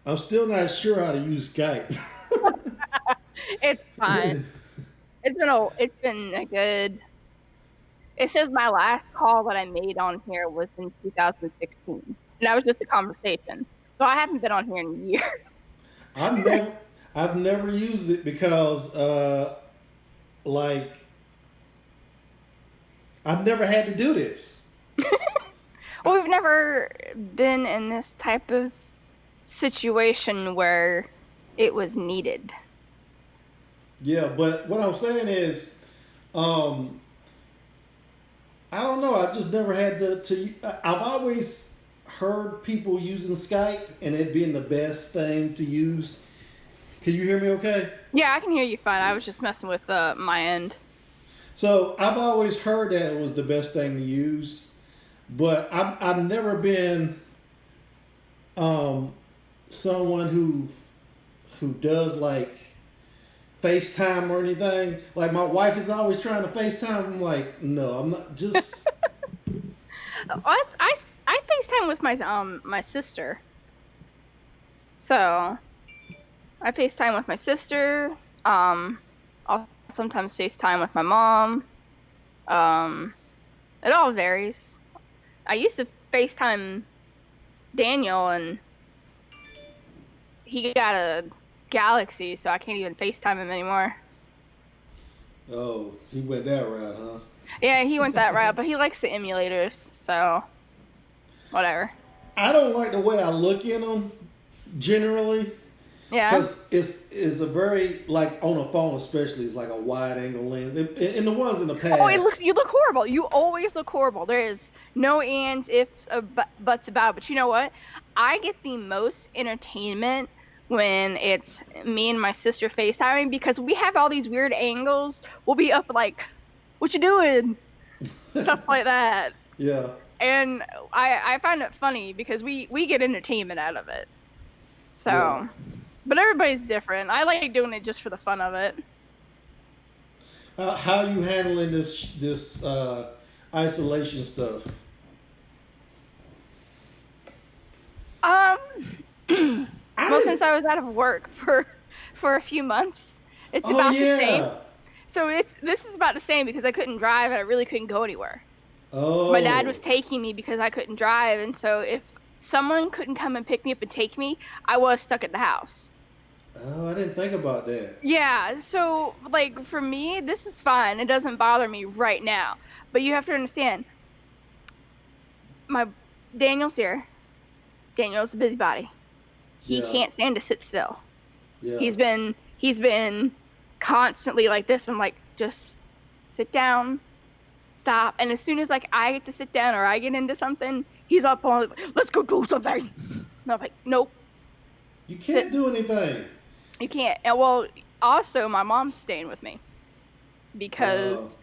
I'm still not sure how to use Skype. It's fine. It's been a good. It says my last call that I made on here was in 2016, and that was just a conversation. So I haven't been on here in years. I've never I've never used it because like I've never had to do this. Well, we've never been in this type of situation where it was needed. Yeah, but what I'm saying is, um, I don't know. I've just never had I've always heard people using Skype and it being the best thing to use. Can you hear me? Okay. Yeah, I can hear you fine. I was just messing with my end. So I've always heard that it was the best thing to use, but I've never been um, someone who does like FaceTime or anything. Like my wife is always trying to FaceTime. I'm like, no, I'm not. Just I FaceTime with my sister. So I FaceTime with my sister. I'll sometimes FaceTime with my mom. Um, it all varies. I used to FaceTime Daniel, and he got a Galaxy, so I can't even FaceTime him anymore. oh, he went that route, huh? Yeah, he went that route, but he likes the emulators, so whatever. I don't like the way I look in them generally. Yeah. Because it's a very, like, on a phone especially, it's like a wide angle lens. And the ones in the Oh, past, you look horrible. You always look horrible. There is no ands, ifs, or buts about it. But you know what? I get the most entertainment when it's me and my sister FaceTiming because we have all these weird angles. We'll be up like, what you doing? Stuff like that. yeah, And I find it funny because we get entertainment out of it. yeah. So, but everybody's different. I like doing it just for the fun of it. How you handling this isolation stuff? Um, I well, didn't. since I was out of work for a few months, it's Oh about the same. yeah. So this is about the same because I couldn't drive and I really couldn't go anywhere. So my dad Oh. was taking me because I couldn't drive, and so if someone couldn't come and pick me up and take me, I was stuck at the house. Oh, I didn't think about that. Yeah, so like for me, this is fine. It doesn't bother me right now. But you have to understand, my Daniel's here. Daniel's a busybody. He Yeah. can't stand to sit still. Yeah. He's been constantly like this. I'm like, just sit down, stop. And as soon as like I get to sit down or I get into something, he's up on let's go do something. And I'm like, nope, You can't sit. do anything. You can't. And well, also my mom's staying with me Uh. because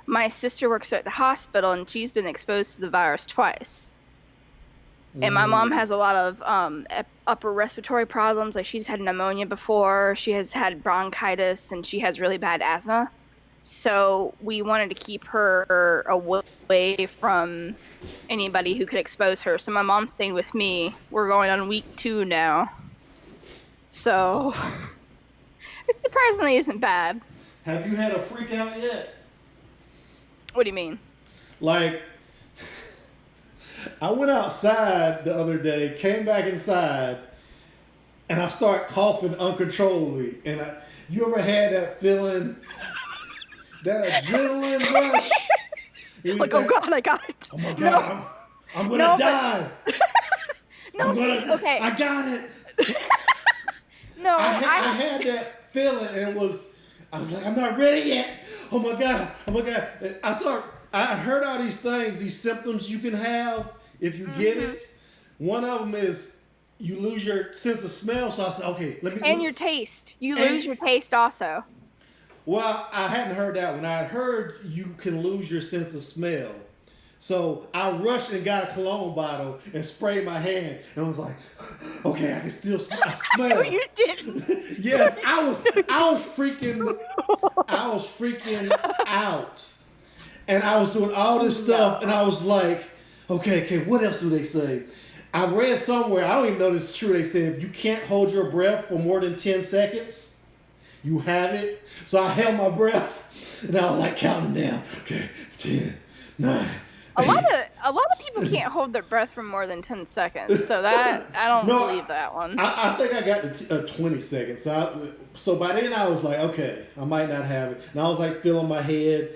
my sister works at the hospital and she's been exposed to the virus twice. And my mom Mm, has a lot of upper respiratory problems. Like she's had pneumonia before, she has had bronchitis, and she has really bad asthma. So we wanted to keep her away from anybody who could expose her. So my mom's staying with me. We're going on week 2 now. So it surprisingly isn't bad. have you had a freak out yet? What do you mean? Like, I went outside the other day, came back inside, and I start coughing uncontrollably. And you ever had that feeling, that adrenaline rush? Like, oh God, I got it. Oh my No, God, I'm gonna no, die. no, okay. I got it. No, I had that feeling, and I was like, I'm not ready yet. Oh my God, oh my God. And I heard all these things, these symptoms you can have if you get hmm it. One of them is you lose your sense of smell. So I said, okay, And your taste. You and, lose your taste also. well, I hadn't heard that one. I had heard you can lose your sense of smell. So I rushed and got a cologne bottle and sprayed my hand and was like, okay, I can still I No, smell. you didn't. Yes, I was freaking out. And I was doing all this stuff and No. I was like, okay, what else do they say? I've read somewhere, I don't even know this is true, they said if you can't hold your breath for more than 10 seconds, you have it. So I held my breath and I was like counting down. Okay, 10, 9. A lot of people can't hold their breath for more than 10 seconds. So that I don't believe that one. I think I got to 20 seconds. So by then I was like, okay, I might not have it. And I was like feeling my head,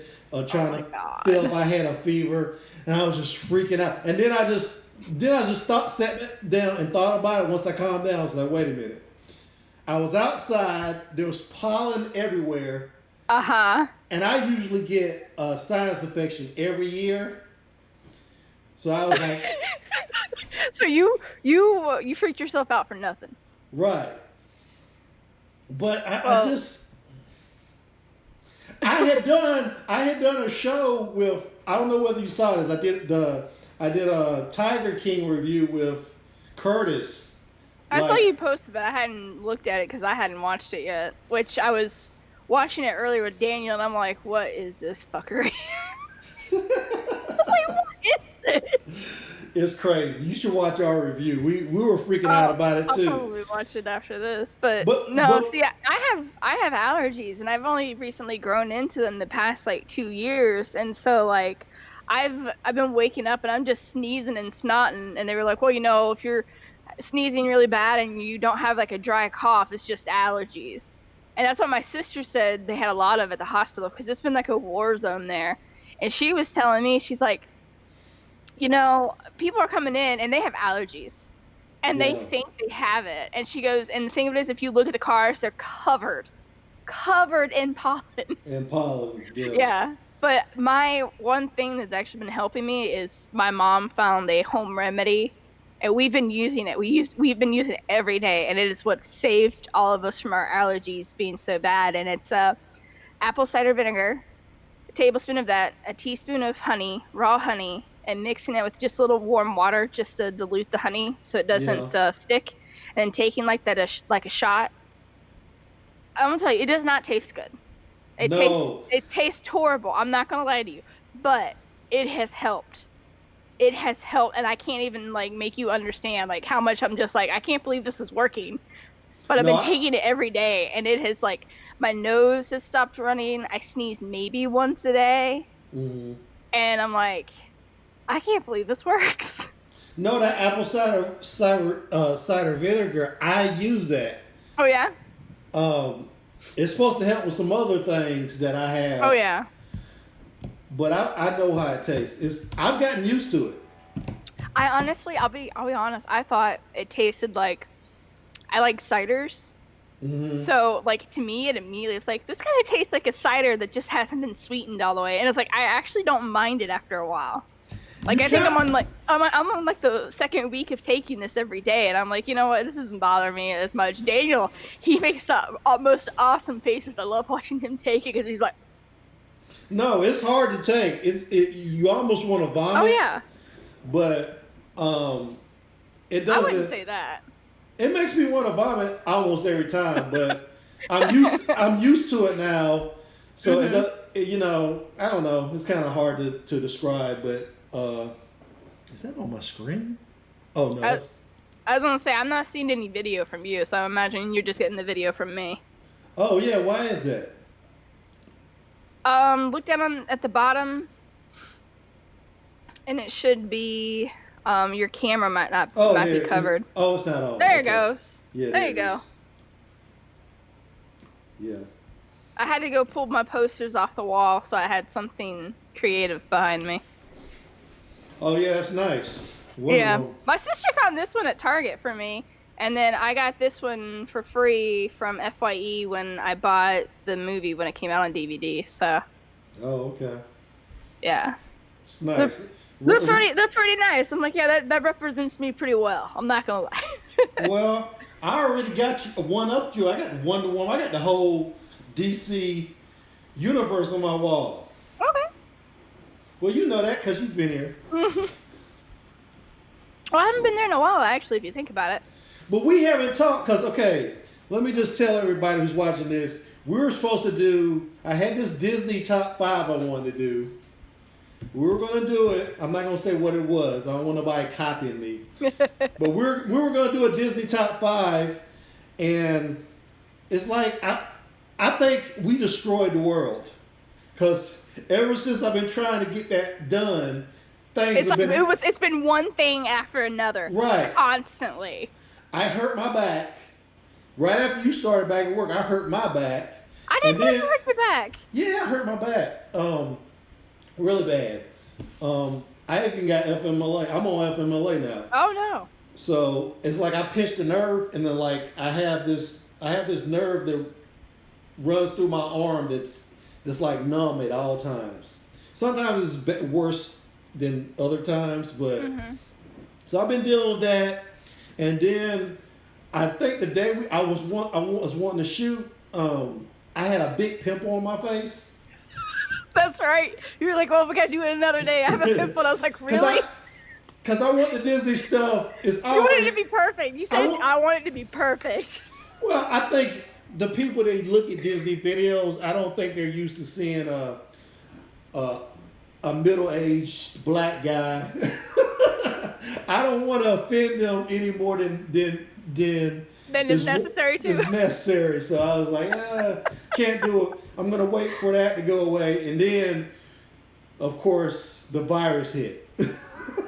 trying to feel if I had a fever, and I was just freaking out. And then I just sat down and thought about it. Once I calmed down, I was like, wait a minute. I was outside. There was pollen everywhere. And I usually get a sinus infection every year. So I was like, so you freaked yourself out for nothing, right? But I had done a show with, I don't know whether you saw this. I did a Tiger King review with Curtis. I saw you posted, but I hadn't looked at it because I hadn't watched it yet. Which I was watching it earlier with Daniel, and I'm like, what is this fuckery? I'm like, what is it? It's crazy. You should watch our review. We were freaking out about it too. I'll probably watch it after this. But see, I have allergies, and I've only recently grown into them the past like 2 years, and so like I've been waking up and I'm just sneezing and snotting, and they were like, well, if you're sneezing really bad and you don't have like a dry cough, it's just allergies. And that's what my sister said they had a lot of at the hospital, because it's been like a war zone there. And she was telling me, she's like, people are coming in and they have allergies and they think they have it. And she goes, and the thing of it is, if you look at the cars, they're covered in pollen. Yeah. But my one thing that's actually been helping me is my mom found a home remedy, and we've been using it. We've been using it every day, and it is what saved all of us from our allergies being so bad. And it's apple cider vinegar, a tablespoon of that, a teaspoon of honey, raw honey, and mixing it with just a little warm water just to dilute the honey so it doesn't stick, and then taking like that like a shot. I'm gonna tell you, it does not taste good. It tastes horrible. I'm not gonna lie to you, but it has helped. It has helped, and I can't even like make you understand like how much I'm just like, I can't believe this is working. But I've been taking it every day, and it has like, my nose has stopped running. I sneeze maybe once a day, and I'm like, I can't believe this works. No, that apple cider vinegar, I use that. Oh yeah. It's supposed to help with some other things that I have. Oh yeah. But I know how it tastes. I've gotten used to it. I honestly, I'll be honest. I thought it tasted like, I like ciders. So like, to me, it immediately was like, this kind of tastes like a cider that just hasn't been sweetened all the way. And it's like, I actually don't mind it after a while. Like, I think I'm on like the second week of taking this every day, and I'm like, you know what, this doesn't bother me as much. Daniel, he makes the most awesome faces. I love watching him take it, because he's like, no, it's hard to take. You almost want to vomit. Oh yeah. But it doesn't. I wouldn't say that. It makes me want to vomit almost every time, but I'm used to it now. So it does, I don't know. It's kind of hard to describe, but is that on my screen? Oh no. I was gonna say, I'm not seeing any video from you, so I'm imagining you're just getting the video from me. Oh yeah, why is that? Look down at the bottom, and it should be, your camera might be covered. It's not on. There it goes. Yeah, there you go. Yeah. I had to go pull my posters off the wall, so I had something creative behind me. Oh yeah, that's nice. My sister found this one at Target for me, and then I got this one for free from FYE when I bought the movie when it came out on DVD. So. Oh, okay. Yeah. It's nice. They're pretty nice. I'm like, yeah, that represents me pretty well. I'm not gonna lie. Well, I already got one up you. I got Wonder Woman. I got the whole DC universe on my wall. Okay. Well, you know that because you've been here. Well, I haven't been there in a while, actually, if you think about it. But we haven't talked, because, okay, let me just tell everybody who's watching this. We were supposed to do, I had this Disney top 5 I wanted to do. We were gonna do it. I'm not gonna say what it was. I don't want nobody copying me. But we were gonna do a Disney top 5, and it's like I think we destroyed the world because ever since I've been trying to get that done, it's been one thing after another. Right. Constantly. I hurt my back. Right after you started back at work, I hurt my back. I didn't know you hurt your back. Yeah, I hurt my back. Really bad. I even got FMLA. I'm on FMLA now. Oh no. So it's like I pinched a nerve, and then like I have this nerve that runs through my arm that's like numb at all times. Sometimes it's worse than other times, but so I've been dealing with that, and then I think the day I was wanting to shoot, I had a big pimple on my face. That's right. You were like, "Oh, we gotta do it another day." I have a pimple. And I was like, "Really?" Because I want the Disney stuff. You wanted it to be perfect. You said, I want it to be perfect. Well, I think the people that look at Disney videos, I don't think they're used to seeing a middle-aged black guy. I don't want to offend them any more than it's necessary to. It's necessary. So I was like, can't do it. I'm going to wait for that to go away. And then, of course, the virus hit.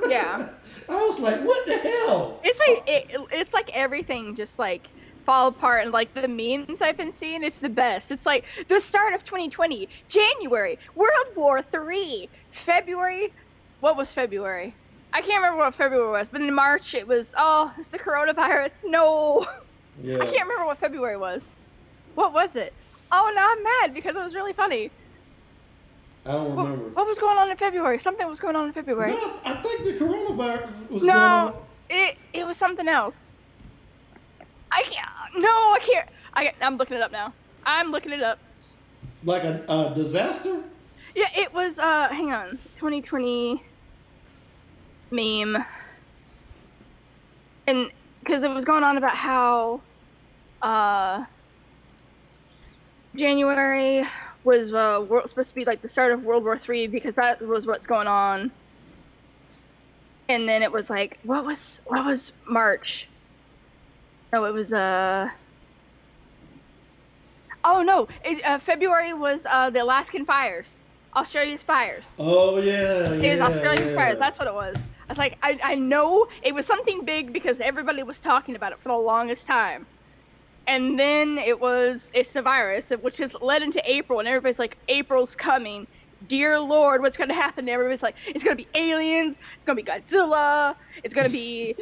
Yeah. I was like, what the hell? It's like everything just like fall apart, and like the memes I've been seeing, it's the best. It's like the start of 2020, January, World War III, February. What was February? I can't remember what February was, but in March it's the coronavirus. No. Yeah. I can't remember what February was. What was it? Oh, now I'm mad because it was really funny. I don't remember. What was going on in February? Something was going on in February. No, I think the coronavirus was going on. No, it was something else. I can't. I'm looking it up now. I'm looking it up. Like a disaster? Yeah, it was, hang on. 2020 meme. And, because it was going on about how, January was supposed to be like the start of World War III because that was what's going on. And then it was like, what was March? No, it was February was the Alaskan fires, Australia's fires. Oh yeah. It was Australia's fires. That's what it was. I was like, I know it was something big because everybody was talking about it for the longest time. And then it's the virus, which has led into April, and everybody's like, April's coming. Dear Lord, what's going to happen? Everybody's like, it's going to be aliens. It's going to be Godzilla. It's going to be,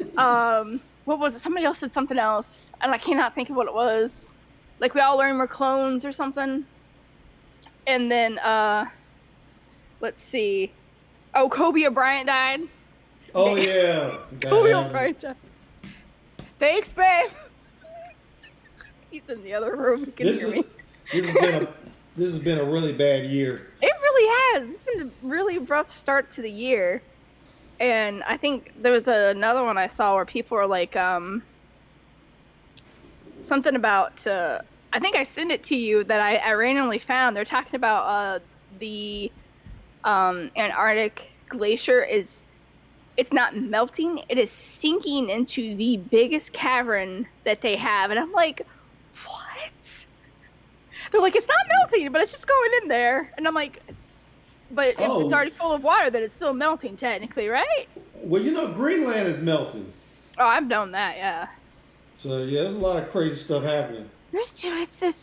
what was it? Somebody else said something else, and I cannot think of what it was. Like, we all learned we're clones or something. And then, let's see. Oh, Kobe Bryant died. Oh, yeah. Kobe Bryant died. Thanks, babe. He's in the other room. He can hear me. This has been a really bad year. It really has. It's been a really rough start to the year. And I think there was another one I saw where people were like, something about, I think I sent it to you that I randomly found. They're talking about the Antarctic glacier it's not melting. It is sinking into the biggest cavern that they have. And I'm like, what? They're like, it's not melting, but it's just going in there. And I'm like, but if it's already full of water, then it's still melting technically, right? Well, Greenland is melting. Oh, I've known that, yeah. So, yeah, there's a lot of crazy stuff happening. It's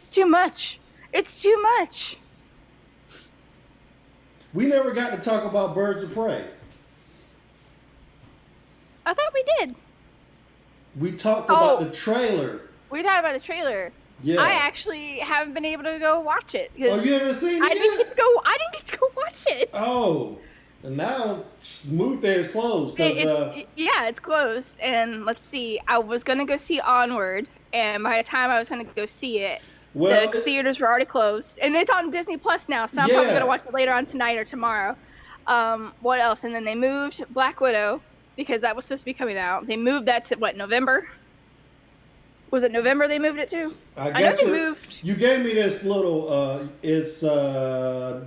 too much. It's too much. We never got to talk about Birds of Prey. I thought we did. We talked about the trailer. We talked about the trailer. Yeah. I actually haven't been able to go watch it. Oh, you haven't seen it yet? I didn't get to go watch it. Oh, and now Smooth There is closed. Yeah, it's closed. And let's see, I was going to go see Onward, and by the time I was going to go see it, the theaters were already closed. And it's on Disney Plus now, so I'm probably going to watch it later on tonight or tomorrow. What else? And then they moved Black Widow, because that was supposed to be coming out. They moved that to, November? Was it November they moved it to? I know they moved. You gave me this little, it's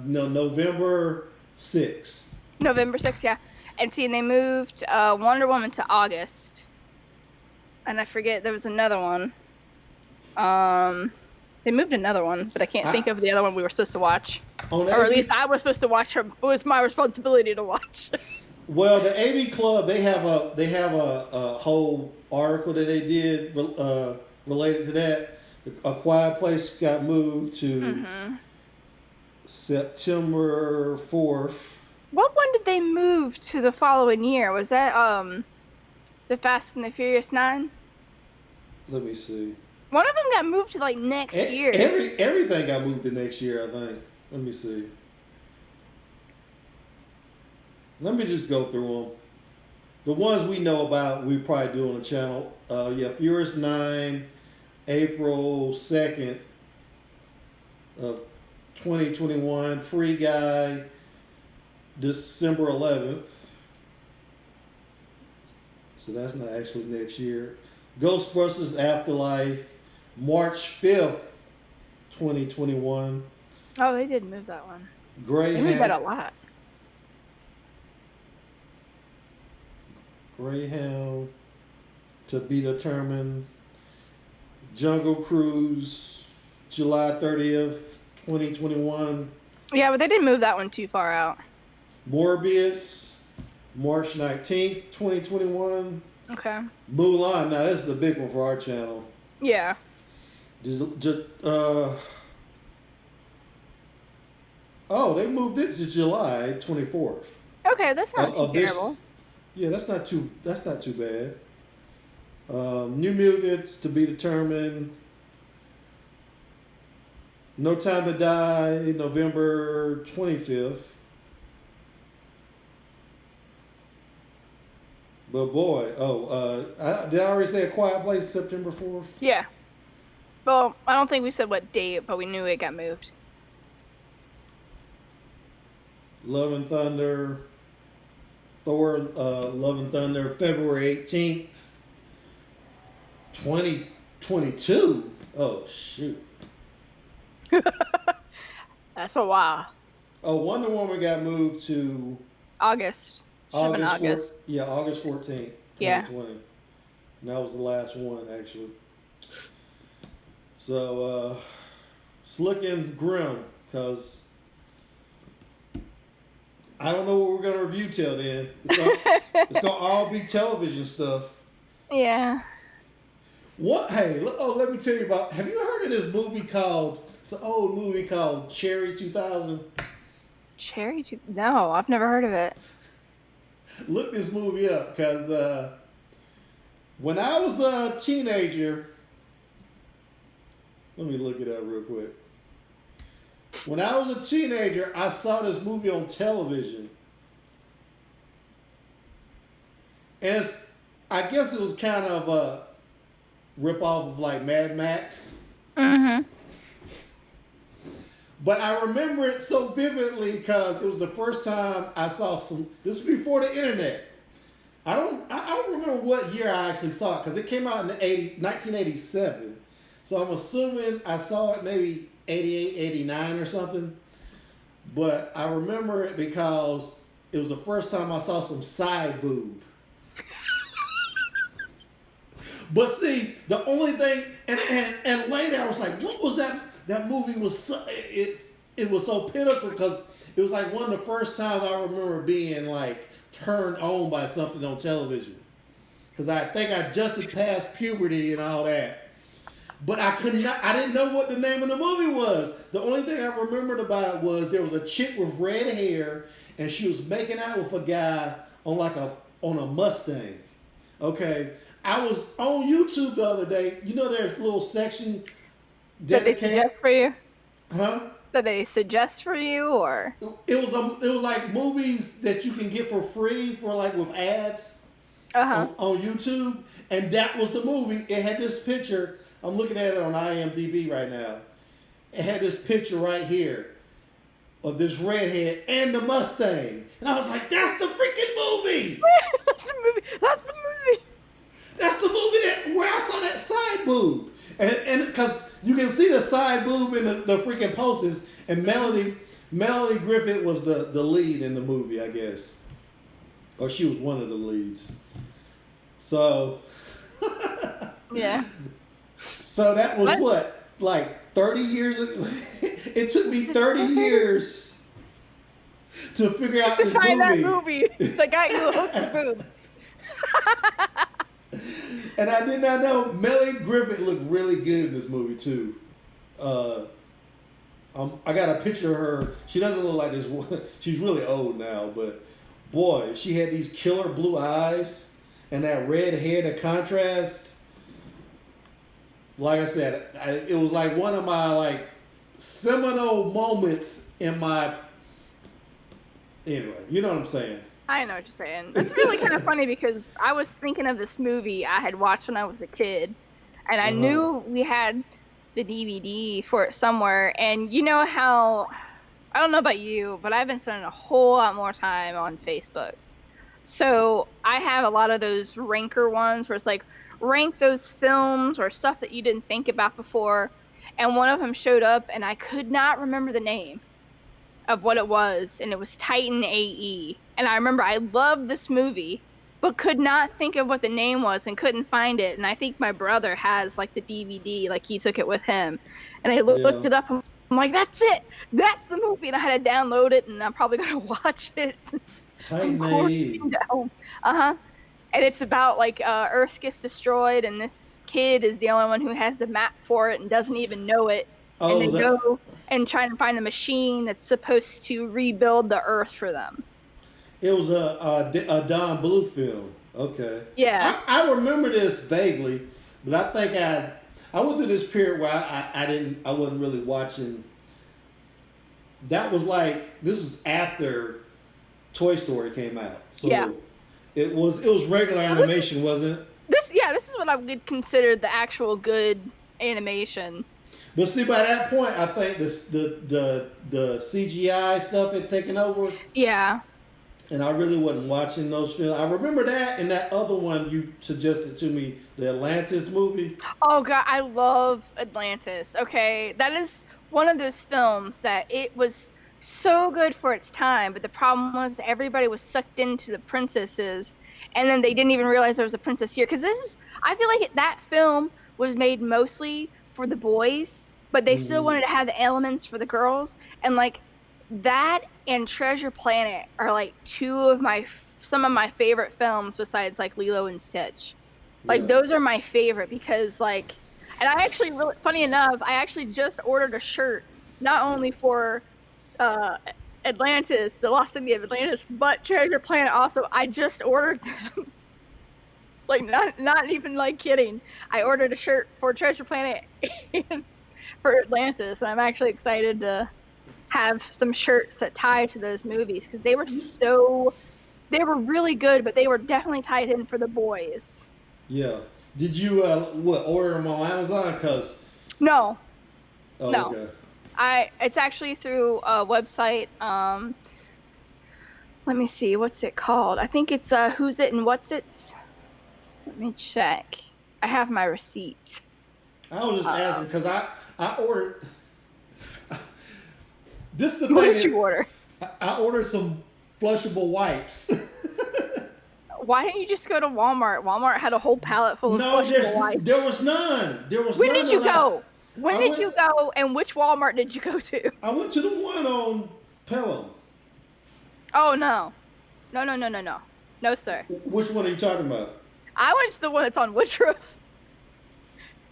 November 6th. November 6th, yeah. And see, and they moved Wonder Woman to August. And I forget, there was another one. They moved another one, but I can't think of the other one we were supposed to watch. Or at least I was supposed to watch. It was my responsibility to watch. Well, the AV Club, they have a whole article that they did related to that. A Quiet Place got moved to September 4th. What one did they move to the following year? Was that the Fast and the Furious 9? Let me see. One of them got moved to like next year. Everything got moved to next year, I think. Let me see. Let me just go through them. The ones we know about, we probably do on the channel. Furious 9, April 2nd of 2021. Free Guy, December 11th. So that's not actually next year. Ghostbusters Afterlife, March 5th, 2021. Oh, they did move that one. Greyhound. They moved that a lot. Greyhound, to be determined. Jungle Cruise, July 30th, 2021. Yeah, but they didn't move that one too far out. Morbius, March 19th, 2021. Okay. Mulan, now this is a big one for our channel. Yeah. They moved it to July 24th. Okay, that's not too terrible. Yeah, that's not too bad. New Mutants, to be determined. No Time to Die, November 25th. But boy, did I already say A Quiet Place, September 4th? Yeah. Well, I don't think we said what date, but we knew it got moved. Love and Thunder, Thor, Love and Thunder, February 18th, 2022. Oh, shoot. That's a while. Oh, Wonder Woman got moved to August. August. August 14th, 2020. Yeah. And that was the last one, actually. So, it's looking grim, because I don't know what we're going to review till then. It's gonna all be television stuff. Yeah. What? Hey, let me tell you about. Have you heard of this movie called? It's an old movie called Cherry 2000. No, I've never heard of it. Look this movie up, because when I was a teenager, let me look it up real quick. When I was a teenager, I saw this movie on television. And I guess it was kind of a rip-off of like Mad Max. Mm-hmm. But I remember it so vividly because it was the first time I saw some. This was before the internet. I don't remember what year I actually saw it, because it came out in 1987. So I'm assuming I saw it maybe 88, 89 or something. But I remember it because it was the first time I saw some side boob. But see, the only thing, and later I was like, what was that? That movie was it was so pinnacle, because it was like one of the first times I remember being like turned on by something on television. Because I think I just had passed puberty and all that. But I didn't know what the name of the movie was. The only thing I remembered about it was there was a chick with red hair, and she was making out with a guy on a Mustang. Okay. I was on YouTube the other day. You know, there's a little section Did they suggest for you? Huh? Did they suggest for you, or? It was like movies that you can get for free for like with ads on YouTube, and that was the movie. It had this picture. I'm looking at it on IMDb right now. It had this picture right here of this redhead and the Mustang, and I was like, "That's the freaking movie! That's the movie! That's the movie where I saw that side boob." And because you can see the side boob in the freaking posters, and Melanie Melanie Griffith was the lead in the movie, I guess, or she was one of the leads. So Yeah. So that was what, like 30 years ago? It took me 30 years to figure out this find movie. that movie that got you hooked to boobs. And I did not know Melanie Griffith looked really good in this movie too. I got a picture of her. She doesn't look like this one. She's really old now, but boy, she had these killer blue eyes and that red hair to contrast. Like I said, it was like one of my like seminal moments in my. Anyway, you know what I'm saying. I know what you're saying. It's really kind of funny because I was thinking of this movie I had watched when I was a kid, and I knew we had the DVD for it somewhere. And you know how, I don't know about you, but I've been spending a whole lot more time on Facebook. So I have a lot of those ranker ones where it's like, rank those films or stuff that you didn't think about before. And one of them showed up, and I could not remember the name of what it was, and it was Titan AE. And I remember I loved this movie, but could not think of what the name was and couldn't find it. And I think my brother has like the DVD, like he took it with him. And I looked it up, and I'm like, that's it! That's the movie! And I had to download it, and I'm probably going to watch it since I'm quarantined at home. And it's about like Earth gets destroyed, and this kid is the only one who has the map for it and doesn't even know it. And they go and try and find a machine that's supposed to rebuild the Earth for them. It was a Don Bluth film. Okay. Yeah. I remember this vaguely, but I think I went through this period where I wasn't really watching. That was like, this is after Toy Story came out. So yeah. It was regular animation, wasn't it? This is what I would consider the actual good animation. But see, by that point, I think the CGI stuff had taken over. Yeah. And I really wasn't watching those films. I remember that and that other one you suggested to me, the Atlantis movie. Oh, God, I love Atlantis. Okay, that is one of those films that it was so good for its time, but the problem was everybody was sucked into the princesses, and then they didn't even realize there was a princess here. Because I feel like that film was made mostly for the boys, but they still wanted to have the elements for the girls. And like that and Treasure Planet are like some of my favorite films besides like Lilo and Stitch. Like those are my favorite because like, and I actually really, funny enough, I actually just ordered a shirt not only for Atlantis, the Lost City of Atlantis, but Treasure Planet also. I just ordered them. Like not even like kidding. I ordered a shirt for Treasure Planet and for Atlantis, and I'm actually excited to have some shirts that tie to those movies because they were really good, but they were definitely tied in for the boys. Yeah. Did you order them on Amazon? No. Oh, no. Okay. It's actually through a website. Let me see, what's it called? I think it's Who's It and What's It. Let me check. I have my receipt. I was just asking because I ordered. This is the thing. What did you order? I ordered some flushable wipes. Why didn't you just go to Walmart? Walmart had a whole pallet full of flushable wipes. There was none. When did you go? When did you go, and which Walmart did you go to? I went to the one on Pelham. Oh, no. No. No, sir. Which one are you talking about? I went to the one that's on Woodruff.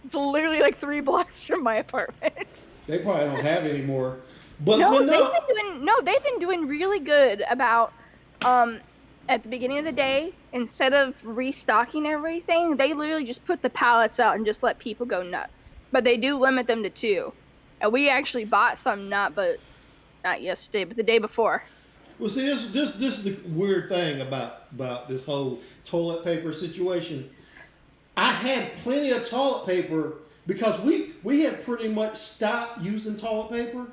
It's literally like 3 blocks from my apartment. They probably don't have any more. But they've been doing really good about at the beginning of the day, instead of restocking everything, they literally just put the pallets out and just let people go nuts. But they do limit them to 2. And we actually bought some not yesterday, but the day before. Well, see, this is the weird thing about this whole toilet paper situation. I had plenty of toilet paper because we had pretty much stopped using toilet paper.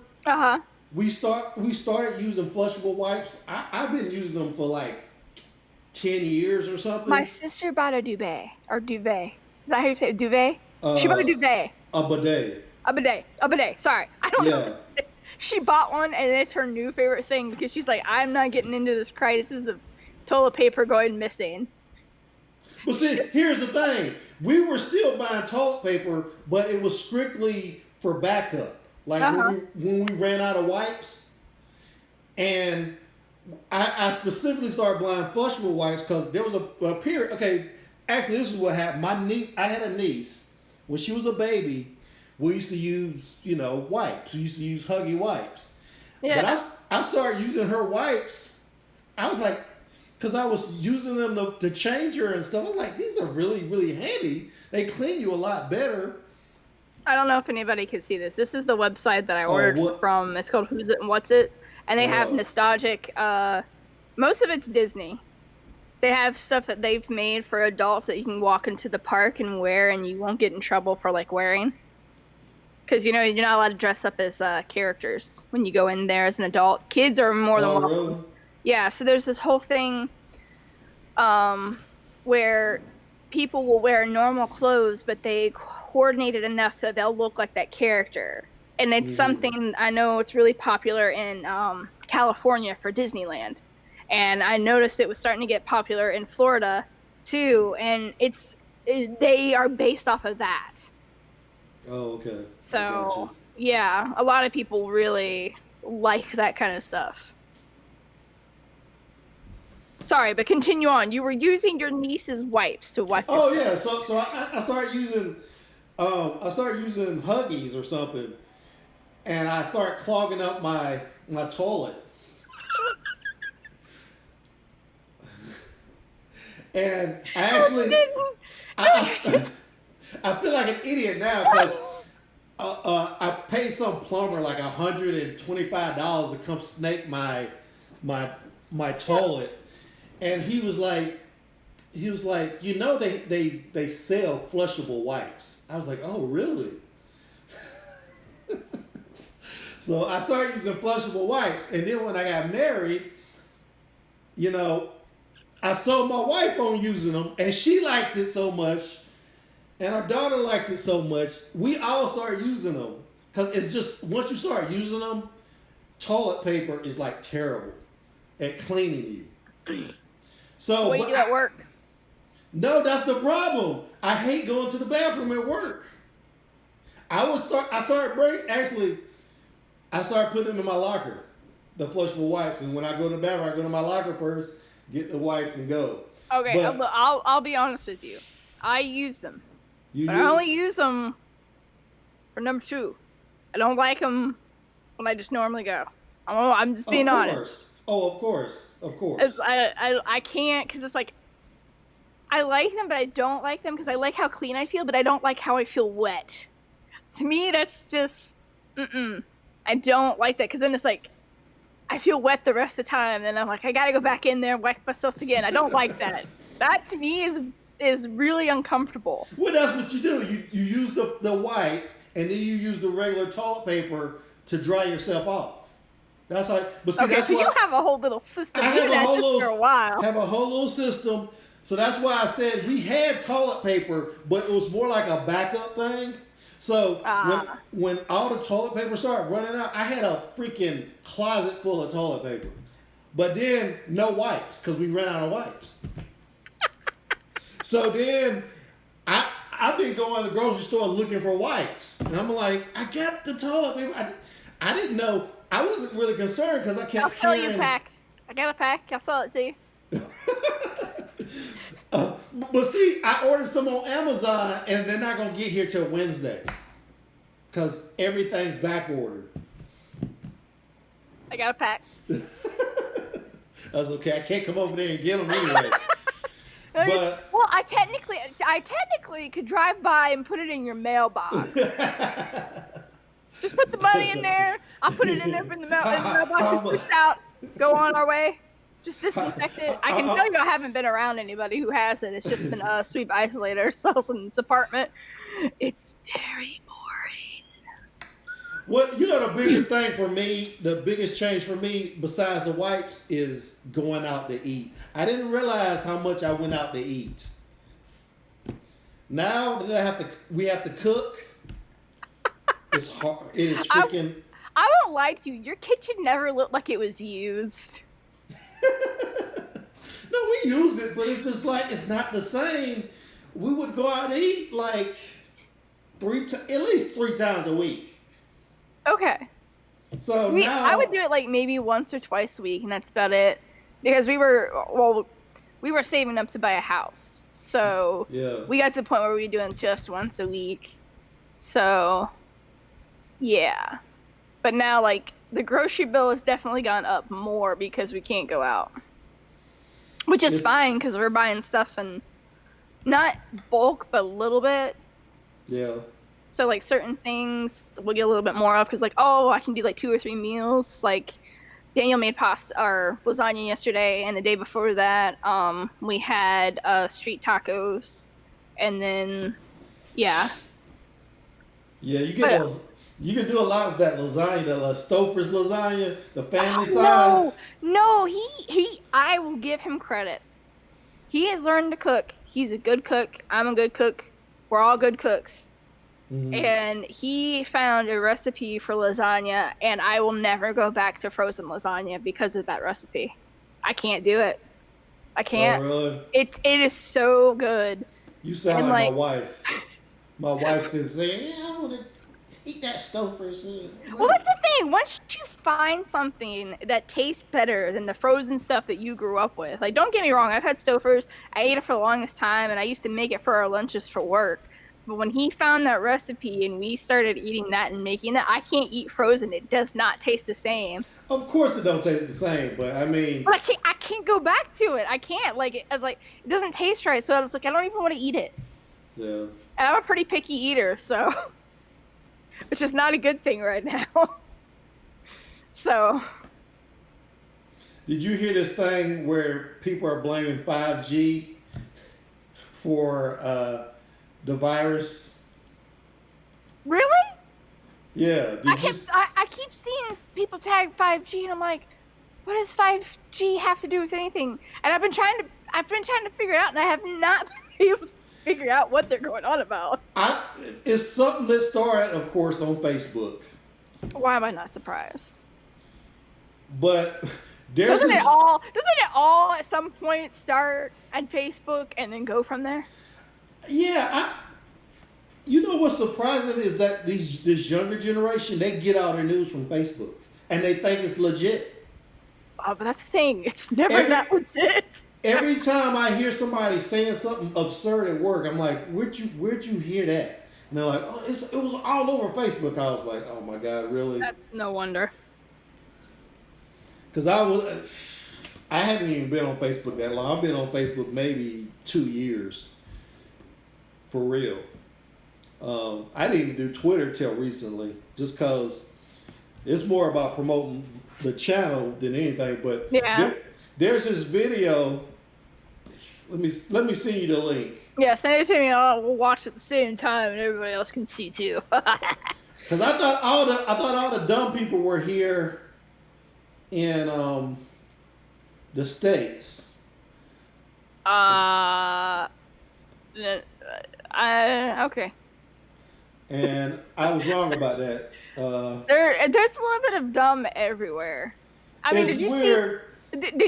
We started using flushable wipes. I've been using them for like 10 years or something. My sister bought a duvet. Is that how you say it? Duvet? She bought a duvet. A bidet. Sorry. I don't know. She bought one, and it's her new favorite thing because she's like, I'm not getting into this crisis of toilet paper going missing. But see, here's the thing. We were still buying toilet paper, but it was strictly for backup. Like when we ran out of wipes. And I specifically started buying flushable wipes because there was a period. Okay, actually, this is what happened. I had a niece. When she was a baby, we used to use, wipes. We used to use Huggy wipes. Yeah. But I started using her wipes. I was like, because I was using them to change her and stuff. I'm like, these are really, really handy. They clean you a lot better. I don't know if anybody can see this. This is the website that I ordered from. It's called Who's It and What's It. And they have nostalgic, most of it's Disney. They have stuff that they've made for adults that you can walk into the park and wear and you won't get in trouble for, like, wearing. Because, you're not allowed to dress up as characters when you go in there as an adult. Kids are more than welcome. Really? Yeah, so there's this whole thing where people will wear normal clothes, but they coordinate it enough that they'll look like that character. And it's something, I know it's really popular in California for Disneyland. And I noticed it was starting to get popular in Florida, too. And they are based off of that. Oh, okay. So, yeah, a lot of people really like that kind of stuff. Sorry, but continue on. You were using your niece's wipes to wipe. Oh, yeah. So I started using Huggies or something. And I start clogging up my toilet. And I actually, I feel like an idiot now because I paid some plumber like $125 to come snake my toilet, and he was like, they sell flushable wipes. I was like, oh really? So I started using flushable wipes, and then when I got married, I sold my wife on using them, and she liked it so much, and our daughter liked it so much, we all started using them. Because it's just, once you start using them, toilet paper is like terrible at cleaning you. So what do you do at work? No, that's the problem. I hate going to the bathroom at work. I started putting them in my locker, the flushable wipes, and when I go to the bathroom, I go to my locker first, get the wipes, and go. Okay, but I'll be honest with you. I use them, but I only use them for number 2. I don't like them when I just normally go. I'm just being honest. Oh, of course. I can't, because it's like, I like them, but I don't like them because I like how clean I feel, but I don't like how I feel wet. To me, that's just, I don't like that, because then it's like, I feel wet the rest of the time, and I'm like, I gotta go back in there and wipe myself again. I don't like that. That, to me, is really uncomfortable. Well, that's what you do. You use the wipe, and then you use the regular toilet paper to dry yourself off. That's like, but see, okay, so you have a whole little system. I have a whole little, for a while. Have a whole little system. So that's why I said we had toilet paper, but it was more like a backup thing. So when all the toilet paper started running out, I had a freaking closet full of toilet paper. But then no wipes because we ran out of wipes. So then I've been going to the grocery store looking for wipes. And I'm like, I got the toilet paper. I didn't know. I wasn't really concerned because I kept I'll sell hearing. you a pack. I got a pack. I'll sell it to you. But see, I ordered some on Amazon, and they're not going to get here till Wednesday. Because everything's back ordered. I got a pack. That's okay. I can't come over there and get them anyway. But well, I technically could drive by and put it in your mailbox. Just put the money in there. I'll put it in there in the mailbox. Push out. Go on our way. Just disinfect it. I can tell you I haven't been around anybody who has it. It's just been sweep isolated ourselves in this apartment. It's very boring. Well, the biggest thing for me, the biggest change for me besides the wipes is going out to eat. I didn't realize how much I went out to eat. Now that we have to cook, it's hard. It is freaking. I won't not lie to you. Your kitchen never looked like it was used. No, we use it, but it's just like it's not the same. We would go out and eat like at least 3 times a week. Okay. So I would do it like maybe once or twice a week, and that's about it. Because we were saving up to buy a house, so we got to the point where we were doing just once a week. So, yeah. But now, like, the grocery bill has definitely gone up more because we can't go out. Which is fine, because we're buying stuff and not bulk, but a little bit. Yeah. So, like, certain things we'll get a little bit more of, because, like, I can do, like, 2 or 3 meals. Like, Daniel made pasta or lasagna yesterday, and the day before that, we had street tacos, and then, yeah. Yeah, you can do a lot of that lasagna, the Stouffer's lasagna, the family size. No, I will give him credit. He has learned to cook. He's a good cook. I'm a good cook. We're all good cooks. Mm-hmm. And he found a recipe for lasagna, and I will never go back to frozen lasagna because of that recipe. I can't do it. I can't. Oh, really? It is so good. You sound like my wife. My wife says, I want to eat that Stouffer's. Well, that's the thing. Once you find something that tastes better than the frozen stuff that you grew up with, like, don't get me wrong, I've had Stouffer's. I ate it for the longest time, and I used to make it for our lunches for work. But when he found that recipe and we started eating that and making it, I can't eat frozen. It does not taste the same. Of course it don't taste the same, but I mean... But I can't go back to it. I can't. Like, I was like, it doesn't taste right. So I was like, I don't even want to eat it. Yeah. And I'm a pretty picky eater, so... Which is not a good thing right now. So... Did you hear this thing where people are blaming 5G for... the virus? Really? Yeah. I keep seeing people tag 5G, and I'm like, what does 5G have to do with anything? And I've been trying to figure it out, and I have not been able to figure out what they're going on about. It's something that started, of course, on Facebook. Why am I not surprised? But doesn't it all at some point start on Facebook and then go from there? Yeah, you know what's surprising is that this younger generation, they get all their news from Facebook and they think it's legit. Oh, but that's the thing. It's never that legit. Every time I hear somebody saying something absurd at work, I'm like, where'd you hear that? And they're like, oh, it was all over Facebook. I was like, oh my God, really? That's no wonder. Because I haven't even been on Facebook that long. I've been on Facebook maybe 2 years. For real. I didn't even do Twitter till recently, just because it's more about promoting the channel than anything. But yeah. There's this video. Let me send you the link. Yeah, send it to me. We'll watch at the same time, and everybody else can see too. Because I thought all the dumb people were here in the States. Okay. And I was wrong about that. There's a little bit of dumb everywhere. I mean, did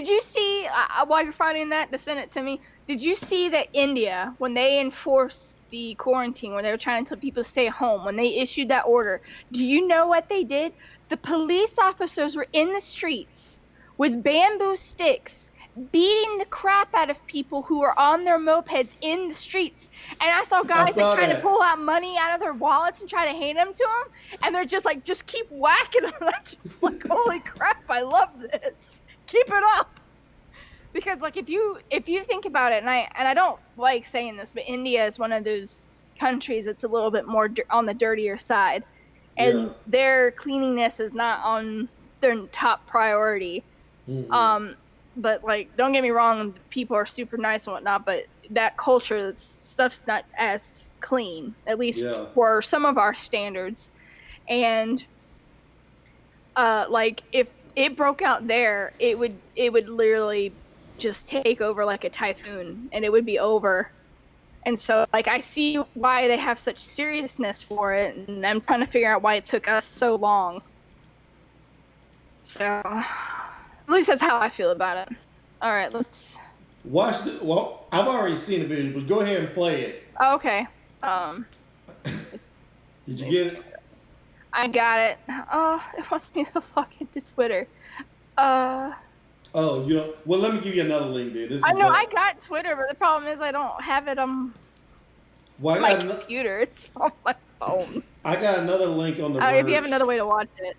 you see while you're finding that to send it to me? Did you see that India, when they enforced the quarantine, when they were trying to tell people to stay home, when they issued that order, do you know what they did? The police officers were in the streets with bamboo sticks, beating the crap out of people who were on their mopeds in the streets. And I saw guys trying to pull out money out of their wallets and try to hand them to them. And they're just like, just keep whacking them. And I'm just like, holy crap, I love this. Keep it up. Because like if you think about it, and I don't like saying this, but India is one of those countries that's a little bit more on the dirtier side. And their cleanliness is not on their top priority. Mm-hmm. But like, don't get me wrong, people are super nice and whatnot, but that culture, stuff's not as clean, at least for some of our standards. And like if it broke out there, it would literally just take over like a typhoon, and it would be over. And so like, I see why they have such seriousness for it, and I'm trying to figure out why it took us so long. So, at least that's how I feel about it. All right, let's Watch the. Well, I've already seen the video, but go ahead and play it. Oh, okay. Did you get it? I got it. Oh, it wants me to log into Twitter. Oh, you know. Well, let me give you another link there. I know I got Twitter, but the problem is I don't have it on my computer. It's on my phone. I got another link on the. If you have another way to watch it.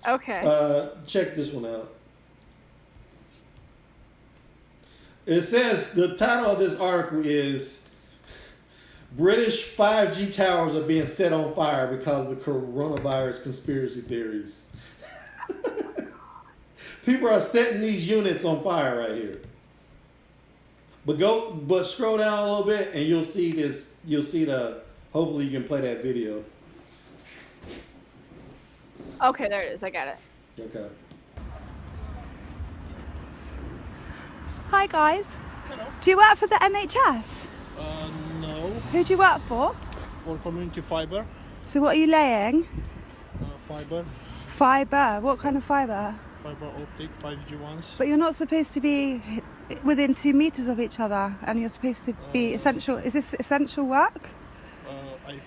Okay. Check this one out. It says the title of this article is British 5G towers are being set on fire because of the coronavirus conspiracy theories. People are setting these units on fire right here. But scroll down a little bit and you'll see this. You'll see hopefully you can play that video. Okay, there it is. I got it. Okay. Hi guys. Hello. Do you work for the NHS? No, Who do you work for? for community fiber. So what are you laying? Fiber What kind of fibre? optic, 5G ones. But you're not supposed to be within 2 meters of each other, and you're supposed to be essential. Is this essential work? I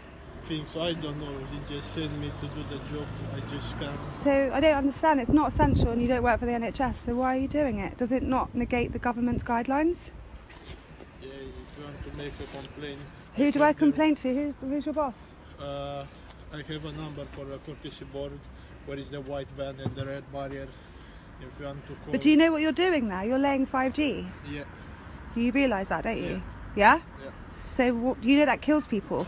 think so. I don't know. He just sent me to do the job. I just can't. So I don't understand. It's not essential, and you don't work for the NHS. So why are you doing it? Does it not negate the government's guidelines? Yeah, if you want to make a complaint. Who do I complain to? Who's your boss? I have a number for a courtesy board. Where is the white van and the red barriers? If you want to call. But do you know what you're doing there? You're laying 5G. Yeah. You realise that, don't you? Yeah? Yeah. So you know that kills people.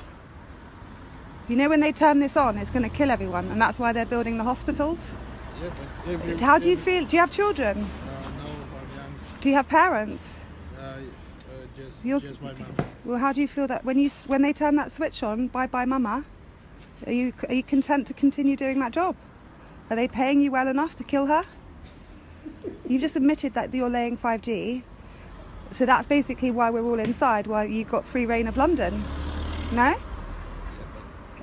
You know when they turn this on, it's going to kill everyone, and that's why they're building the hospitals. Yeah, but How do you feel? Do you have children? No, I'm young. Do you have parents? Just my mom. Well, how do you feel that when they turn that switch on, bye bye mama? Are you content to continue doing that job? Are they paying you well enough to kill her? You've just admitted that you're laying 5G, so that's basically why we're all inside. Why you got free reign of London? No?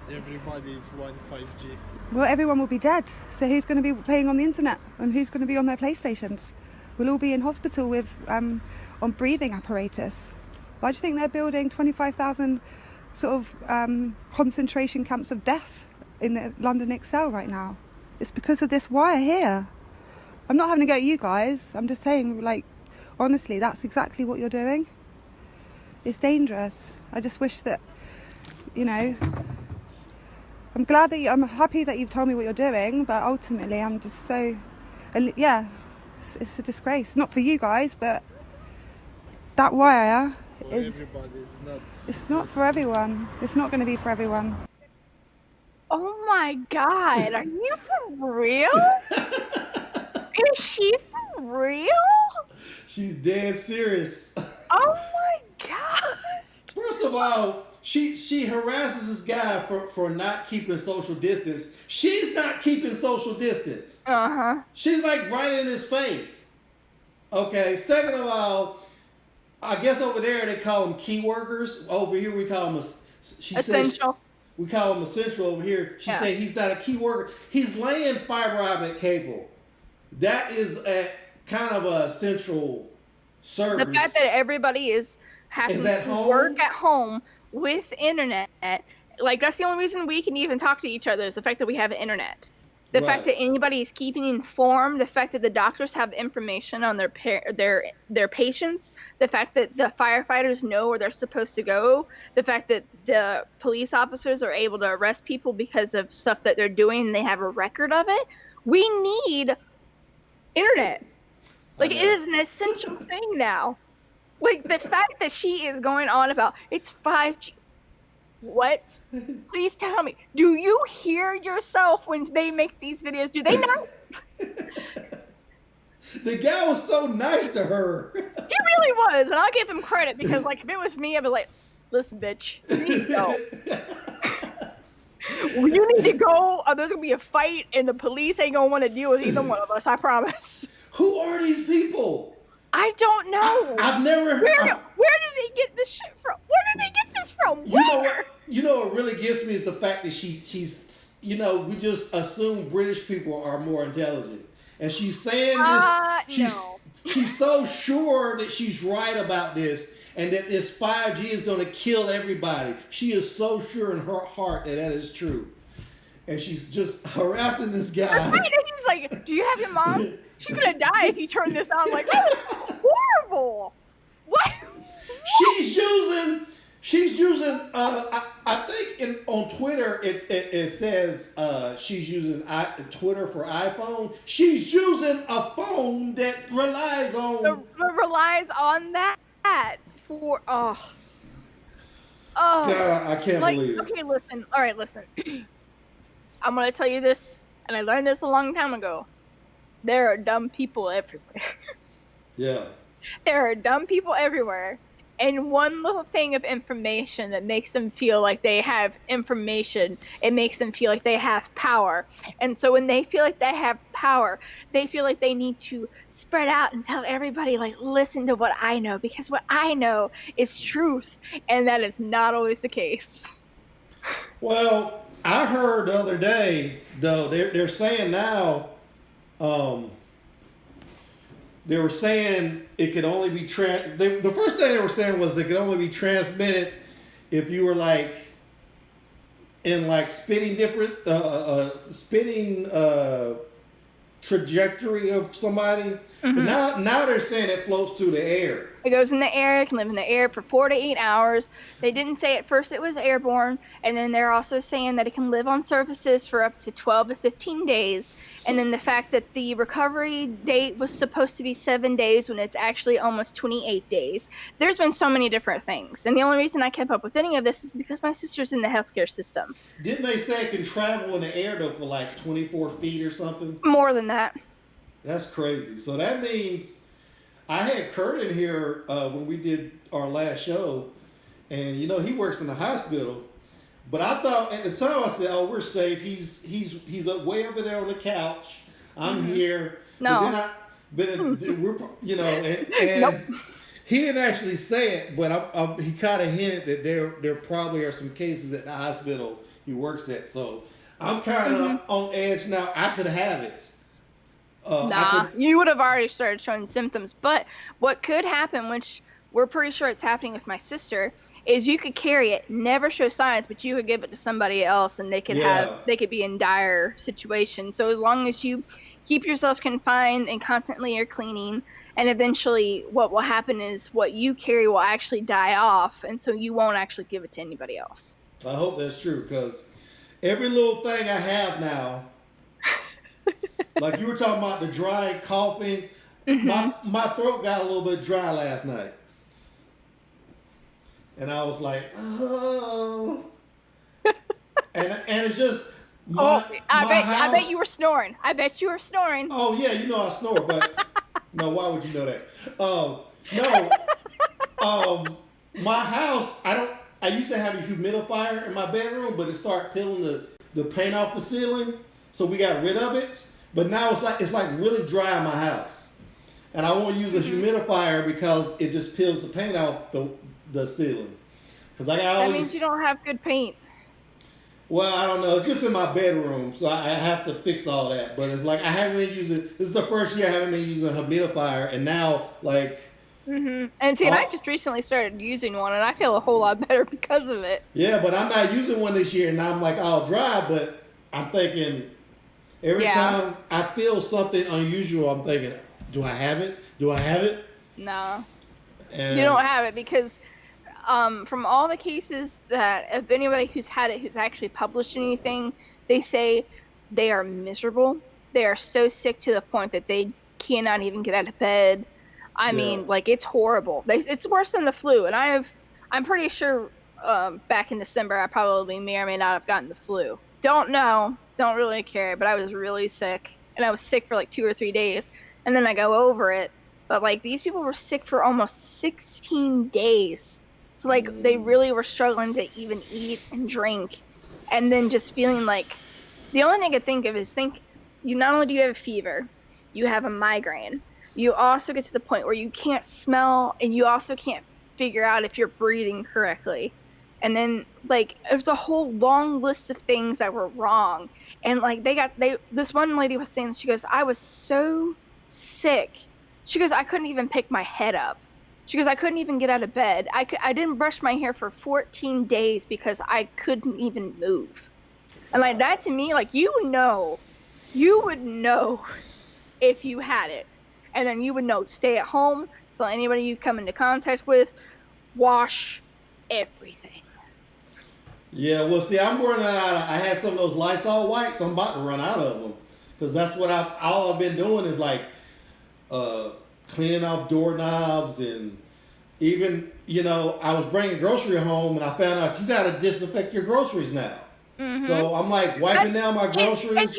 Everybody is one 5G. Well, everyone will be dead. So who's going to be playing on the internet, and who's going to be on their PlayStations? We'll all be in hospital with on breathing apparatus. Why do you think they're building 25,000 sort of concentration camps of death in the London Excel right now? It's because of this wire here. I'm not having to go at you guys. I'm just saying, like, honestly, that's exactly what you're doing. It's dangerous. I just wish that, you know, I'm glad that I'm happy that you've told me what you're doing, but ultimately I'm just so, and yeah, it's a disgrace. Not for you guys, but that wire is, it's not for everyone. It's not going to be for everyone. Oh my god, are you for real? Is she for real? She's dead serious. Oh my god. First of all, she harasses this guy for not keeping social distance. She's not keeping social distance. Uh-huh. She's like right in his face. Okay, second of all, I guess over there they call them key workers. Over here we call them essential. We call him essential over here. She said he's not a key worker. He's laying fiber optic cable. That is a kind of a essential service. The fact that everybody is having to work at home with internet, like that's the only reason we can even talk to each other is the fact that we have internet. The fact that anybody is keeping informed, the fact that the doctors have information on their patients, the fact that the firefighters know where they're supposed to go, the fact that the police officers are able to arrest people because of stuff that they're doing and they have a record of it. We need internet. Like, it is an essential thing now. Like, the fact that she is going on about it's 5G. What? Please tell me. Do you hear yourself when they make these videos? Do they not? The guy was so nice to her. He really was, and I'll give him credit because, like, if it was me, I'd be like, "Listen, bitch, you need to go. You need to go. Or there's gonna be a fight, and the police ain't gonna want to deal with either one of us. I promise." Who are these people? I don't know. I've never heard. Where do they get this shit from? Where do they get this from? You know what really gets me is the fact that she's we just assume British people are more intelligent. And she's saying this. No. She's so sure that she's right about this, and that this 5G is going to kill everybody. She is so sure in her heart that is true. And she's just harassing this guy. He's like, "Do you have your mom? She's gonna die if you turn this on." Like, oh, horrible. What? She's using. I think on Twitter it says she's using Twitter for iPhone. She's using a phone that relies on that for oh. God, I can't believe it. Okay, listen. All right, listen. I'm gonna tell you this, and I learned this a long time ago. There are dumb people everywhere. Yeah. There are dumb people everywhere, and one little thing of information that makes them feel like they have information, it makes them feel like they have power. And so when they feel like they have power, they feel like they need to spread out and tell everybody, like, listen to what I know, because what I know is truth, and that is not always the case. Well, I heard the other day, though, they're saying now, they were saying it could only be the first thing they were saying was it could only be transmitted if you were like in like spitting trajectory of somebody. Mm-hmm. But now they're saying it floats through the air. It goes in the air. It can live in the air for 4 to 8 hours. They didn't say at first it was airborne, and then they're also saying that it can live on surfaces for up to 12 to 15 days. And then the fact that the recovery date was supposed to be 7 days when it's actually almost 28 days. There's been so many different things. And the only reason I kept up with any of this is because my sister's in the healthcare system. Didn't they say it can travel in the air, though, for like 24 feet or something? More than that. That's crazy. So that means... I had Kurt in here when we did our last show, and he works in the hospital. But I thought at the time, I said, "Oh, we're safe. He's way over there on the couch. I'm here." No. But we're and Nope. He didn't actually say it, but he kind of hinted that there probably are some cases at the hospital he works at. So I'm kind of on edge now. I could have it. You would have already started showing symptoms. But what could happen, which we're pretty sure it's happening with my sister, is you could carry it, never show signs, but you could give it to somebody else, and they could be in dire situation. So as long as you keep yourself confined and constantly are cleaning, and eventually what will happen is what you carry will actually die off, and so you won't actually give it to anybody else. I hope that's true, because every little thing I have now. Like you were talking about the dry coughing, my throat got a little bit dry last night, and I was like, oh, and it's just I bet you were snoring. I bet you were snoring. Oh yeah, I snore, but no, why would you know that? My house, I used to have a humidifier in my bedroom, but it started peeling the paint off the ceiling, so we got rid of it. But now it's like really dry in my house, and I won't use a humidifier because it just peels the paint off the ceiling. That means you don't have good paint. Well, I don't know. It's just in my bedroom, so I have to fix all that. But it's like I haven't been using. This is the first year I haven't been using a humidifier, and now like. And see, I just recently started using one, and I feel a whole lot better because of it. Yeah, but I'm not using one this year, and I'm like all dry. But I'm thinking. Every time I feel something unusual, I'm thinking, do I have it? Do I have it? No. You don't have it because from all the cases that of anybody who's had it who's actually published anything, they say they are miserable. They are so sick to the point that they cannot even get out of bed. I mean, like, it's horrible. It's worse than the flu. And I'm pretty sure back in December, I probably may or may not have gotten the flu. Don't know. Don't really care, but I was really sick, and I was sick for like 2 or 3 days, and then I go over it. But like these people were sick for almost 16 days, so like they really were struggling to even eat and drink, and then just feeling like the only thing I could think of is you not only do you have a fever, you have a migraine, you also get to the point where you can't smell, and you also can't figure out if you're breathing correctly. And then like there's a whole long list of things that were wrong. And like this one lady was saying, she goes, I was so sick. She goes, I couldn't even pick my head up. She goes, I couldn't even get out of bed. I didn't brush my hair for 14 days because I couldn't even move. And like that to me, like you would know if you had it. And then you would know, stay at home, so anybody you come into contact with, wash everything. Yeah, well, see, I'm running out. I had some of those Lysol wipes. I'm about to run out of them because that's what all I've been doing is like cleaning off doorknobs, and even I was bringing grocery home and I found out you got to disinfect your groceries now. Mm-hmm. So I'm like wiping down my groceries. And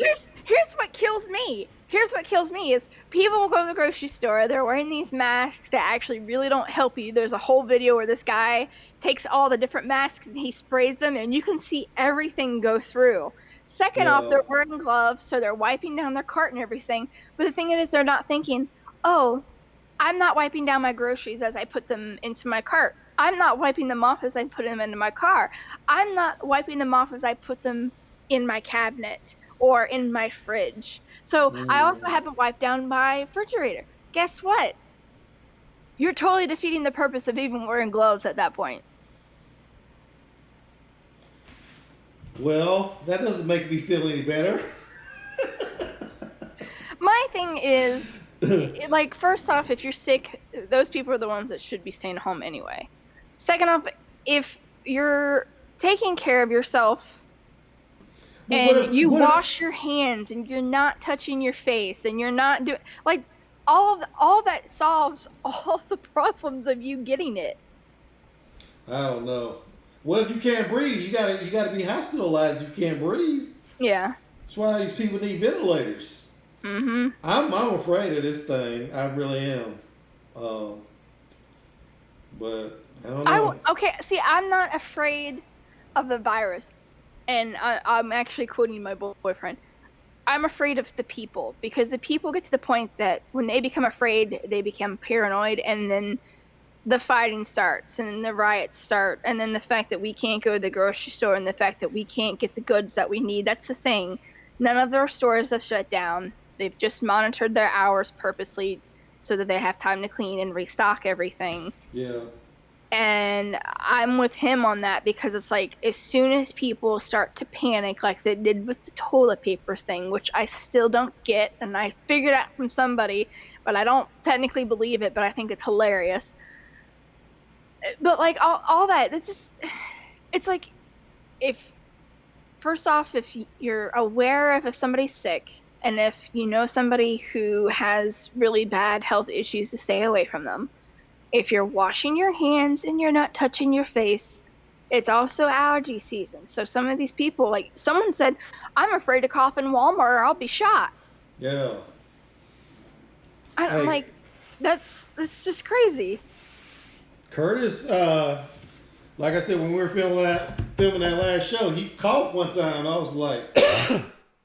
here's what kills me. Here's what kills me is people will go to the grocery store, they're wearing these masks that actually really don't help you. There's a whole video where this guy takes all the different masks and he sprays them and you can see everything go through. Second off, they're wearing gloves, so they're wiping down their cart and everything. But the thing is, they're not thinking, oh, I'm not wiping down my groceries as I put them into my cart. I'm not wiping them off as I put them into my car. I'm not wiping them off as I put them in my cabinet or in my fridge. So I also haven't wiped down my refrigerator. Guess what? You're totally defeating the purpose of even wearing gloves at that point. Well, that doesn't make me feel any better. My thing is, like, first off, if you're sick, those people are the ones that should be staying home anyway. Second off, if you're taking care of yourself and you wash your hands and you're not touching your face and you're not doing like all that solves all the problems of you getting it. I don't know. What if you can't breathe? You gotta be hospitalized if you can't breathe. Yeah. That's why these people need ventilators. Mm-hmm. I'm afraid of this thing. I really am. But I don't know. Okay, see, I'm not afraid of the virus. And I'm actually quoting my boyfriend. I'm afraid of the people, because the people get to the point that when they become afraid, they become paranoid, and then the fighting starts, and then the riots start, and then the fact that we can't go to the grocery store, and the fact that we can't get the goods that we need. That's the thing. None of their stores have shut down. They've just monitored their hours purposely so that they have time to clean and restock everything. Yeah. And I'm with him on that, because it's like, as soon as people start to panic like they did with the toilet paper thing, which I still don't get, and I figured out from somebody, but I don't technically believe it, but I think it's hilarious. But like all that, it's like, first off, if you're aware of if somebody's sick, and if you know somebody who has really bad health issues, to stay away from them. If you're washing your hands and you're not touching your face, it's also allergy season. So some of these people, like someone said, I'm afraid to cough in Walmart or I'll be shot. Yeah. I'm like, that's just crazy. Curtis, like I said, when we were filming that last show, he coughed one time. I was like,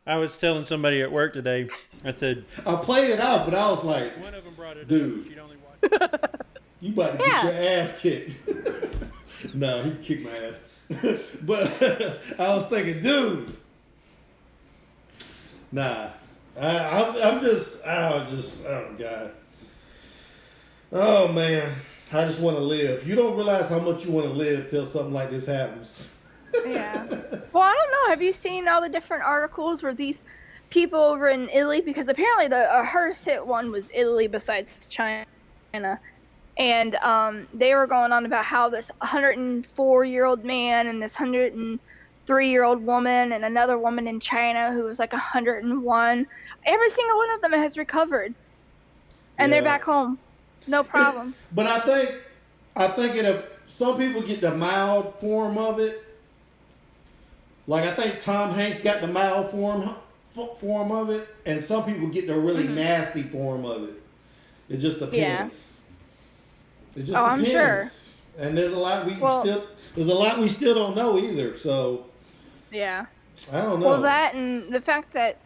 I was telling somebody at work today, I said, I played it out, but I was like, one of them brought it dude. up. She'd only watch it. You about to get your ass kicked. No, he kicked my ass. But I was thinking, dude. Nah. Oh God. Oh man. I just want to live. You don't realize how much you want to live till something like this happens. Yeah. Well, I don't know. Have you seen all the different articles where these people over in Italy, because apparently the hardest hit one was Italy besides China. And they were going on about how this 104-year-old man and this 103-year-old woman and another woman in China who was like 101, every single one of them has recovered. And they're back home. No problem. But I think some people get the mild form of it. Like I think Tom Hanks got the mild form of it, and some people get the really nasty form of it. It just depends. It just depends. I'm sure. And there's a lot we still don't know either. So yeah, I don't know. Well, that and the fact that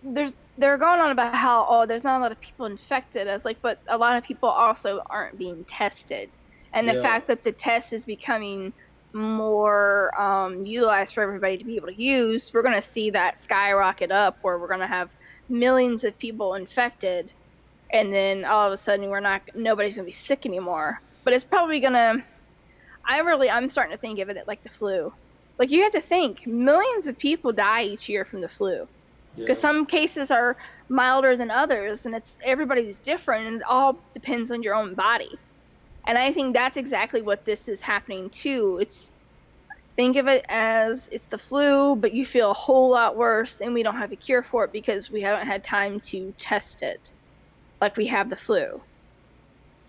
they're going on about how there's not a lot of people infected. I was like, but a lot of people also aren't being tested, and the fact that the test is becoming more utilized for everybody to be able to use, we're going to see that skyrocket up where we're going to have millions of people infected, and then all of a sudden nobody's going to be sick anymore. But it's probably going to, I'm starting to think of it like the flu. Like, you have to think, millions of people die each year from the flu. Because some cases are milder than others, and everybody's different, and it all depends on your own body. And I think that's exactly what this is happening too. Think of it as it's the flu, but you feel a whole lot worse, and we don't have a cure for it because we haven't had time to test it like we have the flu.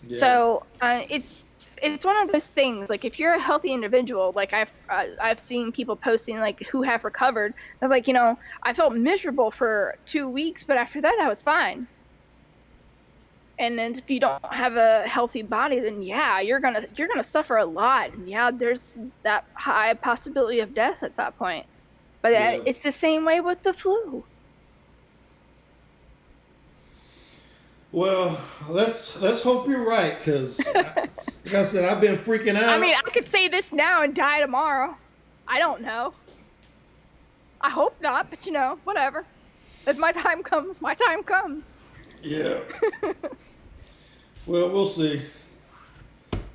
Yeah. So it's one of those things. Like, if you're a healthy individual, like I've seen people posting like who have recovered. They're like, I felt miserable for 2 weeks, but after that I was fine. And then if you don't have a healthy body, then yeah, you're gonna suffer a lot. And yeah, there's that high possibility of death at that point. But it's the same way with the flu. Well, let's hope you're right, because like I said, I've been freaking out. I mean, I could say this now and die tomorrow. I don't know. I hope not, but whatever. If my time comes, my time comes. Yeah. Well, we'll see.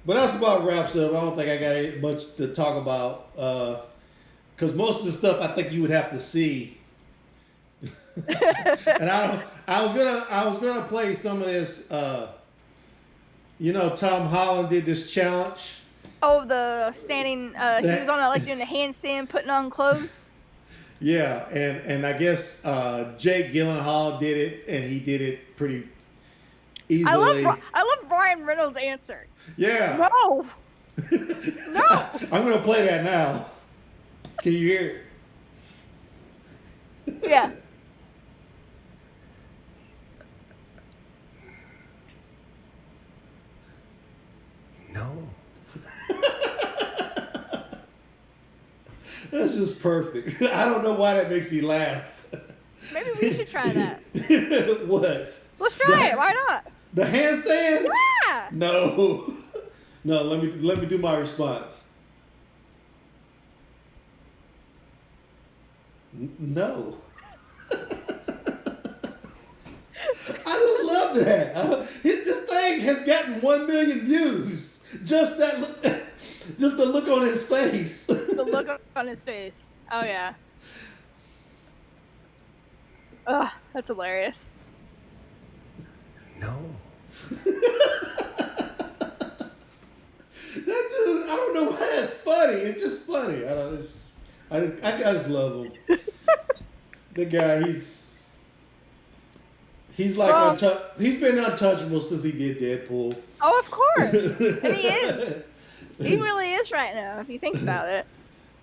But that's about wraps up. I don't think I got much to talk about, because most of the stuff I think you would have to see. And I was gonna play some of this. Tom Holland did this challenge. Oh, the standing. He was on doing a handstand, putting on clothes. Yeah, and I guess Jake Gyllenhaal did it, and he did it pretty easily. I love Ryan Reynolds' answer. Yeah. No. No. I'm gonna play that now. Can you hear it? Yeah. No. That's just perfect. I don't know why that makes me laugh. Maybe we should try that. What? Let's try it. Why not? The handstand? Yeah. No. No, let me do my response. No. I just love that. This thing has gotten 1 million views. Just the look on his face. The look on his face. Oh yeah. Ugh, that's hilarious. No. That dude, I don't know why that's funny. It's just funny. I just love him. The guy, he's like he's been untouchable since he did Deadpool. Oh, of course. And he is. He really is right now, if you think about it.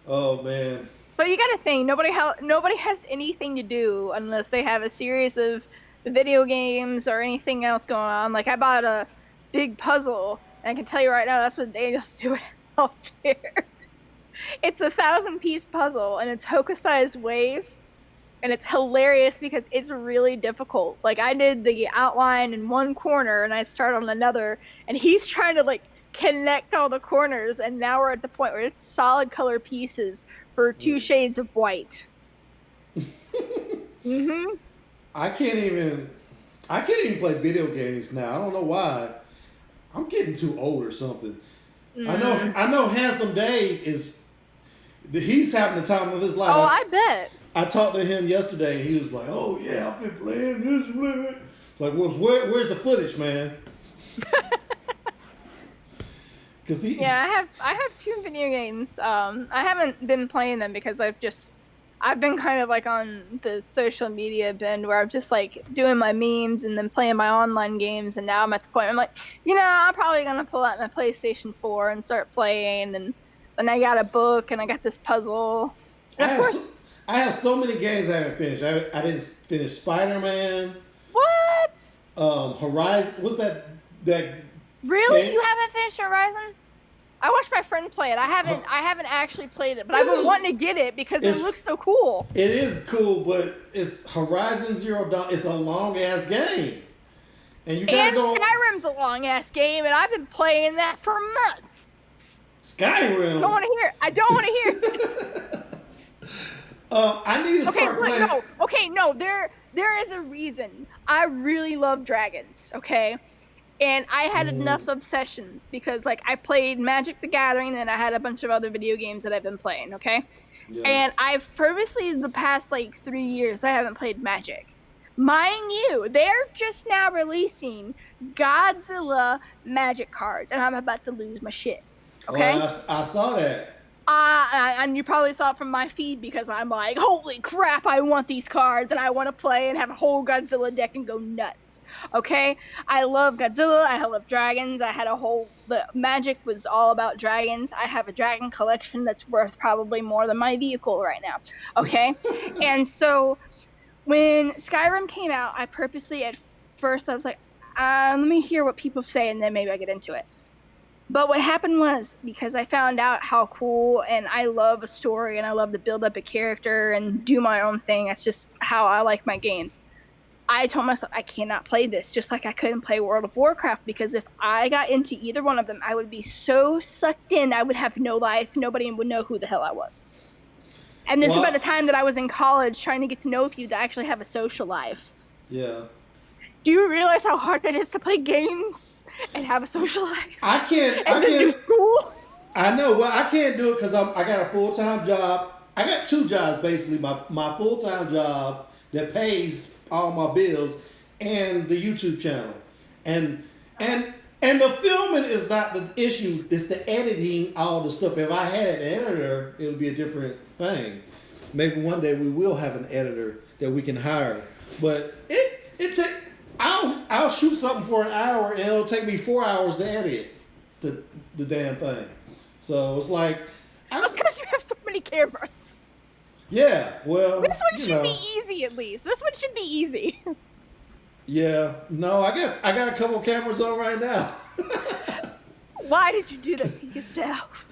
Oh man. But you got to think, nobody has anything to do unless they have a series of video games or anything else going on. Like, I bought a big puzzle, and I can tell you right now, that's what Daniel's doing out there. It's a 1,000-piece puzzle, and it's Hokusai's Wave, and it's hilarious because it's really difficult. Like, I did the outline in one corner, and I start on another, and he's trying to, connect all the corners, and now we're at the point where it's solid color pieces for 2 shades of white. Mm-hmm. I can't even play video games now. I don't know why. I'm getting too old or something. I know Handsome Dave he's having the time of his life. Oh, I bet. I talked to him yesterday, and he was like, "Oh yeah, I've been playing this." Like, where's the footage, man? Yeah, I have 2 video games. I haven't been playing them because I've been kind of on the social media bend where I'm just doing my memes and then playing my online games, and now I'm at the point where I'm I'm probably gonna pull out my PlayStation 4 and start playing, and then I got a book and I got this puzzle. I have so many games I haven't finished. I didn't finish Spider-Man. What? Horizon. What's that Really? game? You haven't finished Horizon? I watched my friend play it. I haven't actually played it, but I've been wanting to get it because it looks so cool. It is cool, but it's Horizon Zero Dawn. It's a long ass game, and you gotta go. Skyrim's a long ass game, and I've been playing that for months. Skyrim. I don't want to hear it. I don't want to hear it. I need to start playing. No. Okay, no. There is a reason. I really love dragons. Okay. And I had enough obsessions because, like, I played Magic the Gathering and I had a bunch of other video games that I've been playing, okay? Yeah. And I've purposely, the past, like, 3 years, I haven't played Magic. Mind you, they're just now releasing Godzilla Magic cards, and I'm about to lose my shit, okay? Well, I saw that. And you probably saw it from my feed because I'm like, holy crap, I want these cards, and I want to play and have a whole Godzilla deck and go nuts. Okay, I love Godzilla. I love dragons. I had the Magic was all about dragons. I have a dragon collection that's worth probably more than my vehicle right now. Okay, and so when Skyrim came out, I purposely at first I was like, let me hear what people say and then maybe I get into it. But what happened was, because I found out how cool, and I love a story and I love to build up a character and do my own thing. That's just how I like my games. I told myself I cannot play this, just like I couldn't play World of Warcraft, because if I got into either one of them, I would be so sucked in, I would have no life. Nobody would know who the hell I was. And this is about the time that I was in college trying to get to know people to actually have a social life. Yeah. Do you realize how hard it is to play games and have a social life? I can't do school? I know. Well, I can't do it because I got a full-time job. I got 2 jobs, basically. My full-time job that pays all my bills, and the YouTube channel, and the filming is not the issue. It's the editing, all the stuff. If I had an editor, it would be a different thing. Maybe one day we will have an editor that we can hire. But I'll shoot something for an hour, and it'll take me 4 hours to edit the damn thing. So it's like, because you have so many cameras. Yeah, well, this one should be easy at least. This one should be easy. Yeah, no, I got a couple cameras on right now. Why did you do that to yourself?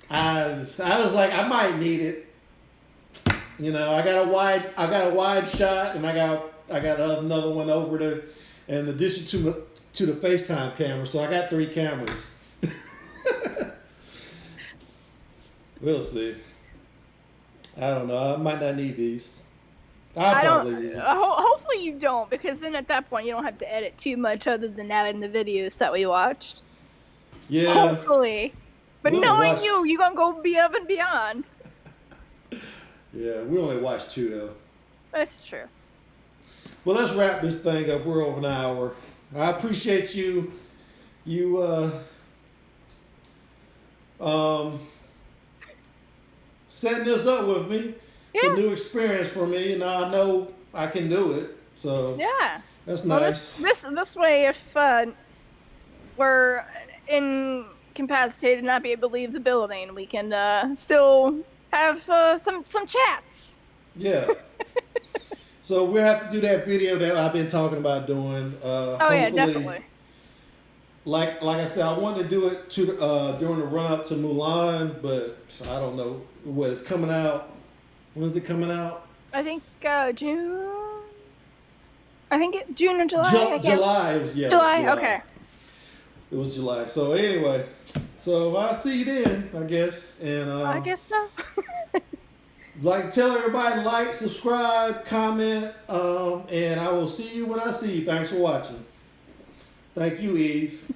I was like, I might need it. I got a wide shot, and I got another one over to, in addition to the FaceTime camera. So I got 3 cameras. We'll see. I don't know. I might not need these. Hopefully you don't, because then at that point you don't have to edit too much other than adding the videos that we watched. Yeah. Hopefully. But knowing you're going to go above and beyond. Yeah, we only watched 2 though. That's true. Well, let's wrap this thing up. We're over an hour. I appreciate you setting this up with me. It's a new experience for me, and I know I can do it. So yeah, that's nice. This way, if we're incapacitated, not be able to leave the building, we can still have some chats. Yeah. So we'll have to do that video that I've been talking about doing. Yeah, definitely. Like I said, I wanted to do it during the run up to Mulan, but I don't know what it's coming out. When is it coming out? I think June. I think June or July. July. It was July. Okay. It was July. So anyway, I'll see you then, I guess. And I guess so. Tell everybody, subscribe, comment, and I will see you when I see you. Thanks for watching. Thank you, Eve.